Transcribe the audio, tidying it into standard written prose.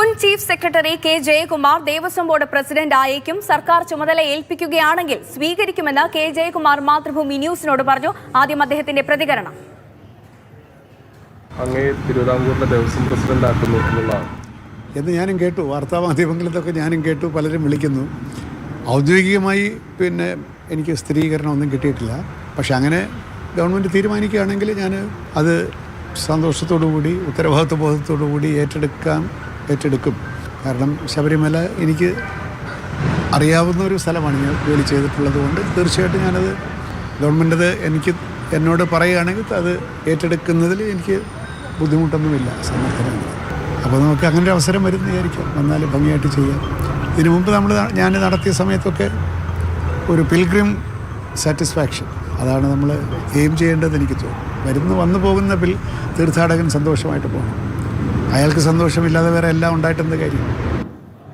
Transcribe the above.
മുൻ chief secretary K Jayakumar Devaswom board president ആയേക്കും സർക്കാർ ചുമതല ഏൽപ്പിക്കുകയാണെങ്കിൽ സ്വീകരിക്കുമെന്ന് കെ ജയകുമാർ മാതൃഭൂമി ന്യൂസിനോട് പറഞ്ഞു. ആദ്യം അദ്ദേഹത്തിന്റെ പ്രതികരണം. അങ്ങേ തിരുവിതാംകൂറിലെ ദേവസ്വം പ്രസിഡന്റ് ആക്കുന്നു എന്നുള്ളതാണ് എന്ന് ഞാനും കേട്ടു. വാർത്താമാധ്യമങ്ങളിലൊക്കെ ഞാനും കേട്ടു, പലരും വിളിക്കുന്നു. ഔദ്യോഗികമായി എനിക്ക് സ്ഥിരീകരണമൊന്നും കിട്ടിയിട്ടില്ല. പക്ഷെ അങ്ങനെ ഗവൺമെൻറ് തീരുമാനിക്കുകയാണെങ്കിൽ ഞാൻ അത് സന്തോഷത്തോടുകൂടി ഉത്തരവാദിത്വ ബോധത്തോടുകൂടി ഏറ്റെടുക്കും. കാരണം ശബരിമല എനിക്ക് അറിയാവുന്ന ഒരു സ്ഥലമാണ്. ഞാൻ ജോലി ചെയ്തിട്ടുള്ളത് കൊണ്ട് തീർച്ചയായിട്ടും ഞാനത് ഗവൺമെൻറ് എന്നോട് പറയുകയാണെങ്കിൽ അത് ഏറ്റെടുക്കുന്നതിൽ എനിക്ക് ബുദ്ധിമുട്ടൊന്നുമില്ല, സമ്മർദ്ദമില്ല. അപ്പോൾ നമുക്ക് അങ്ങനെ ഒരു അവസരം വരുന്ന വിചാരിക്കാം, വന്നാൽ ഭംഗിയായിട്ട് ചെയ്യാം. ഇതിനു മുമ്പ് ഞാൻ നടത്തിയ സമയത്തൊക്കെ ഒരു പിൽഗ്രിം സാറ്റിസ്ഫാക്ഷൻ, അതാണ് നമ്മൾ എയിം ചെയ്യേണ്ടത് എനിക്ക് തോന്നുന്നു. വന്നു പോകുന്ന തീർത്ഥാടകൻ സന്തോഷമായിട്ട് പോകണം. അയാൾക്ക് സന്തോഷമില്ലാതെ വേറെ എല്ലാം ഉണ്ടായിട്ടെന്ത് കാര്യം?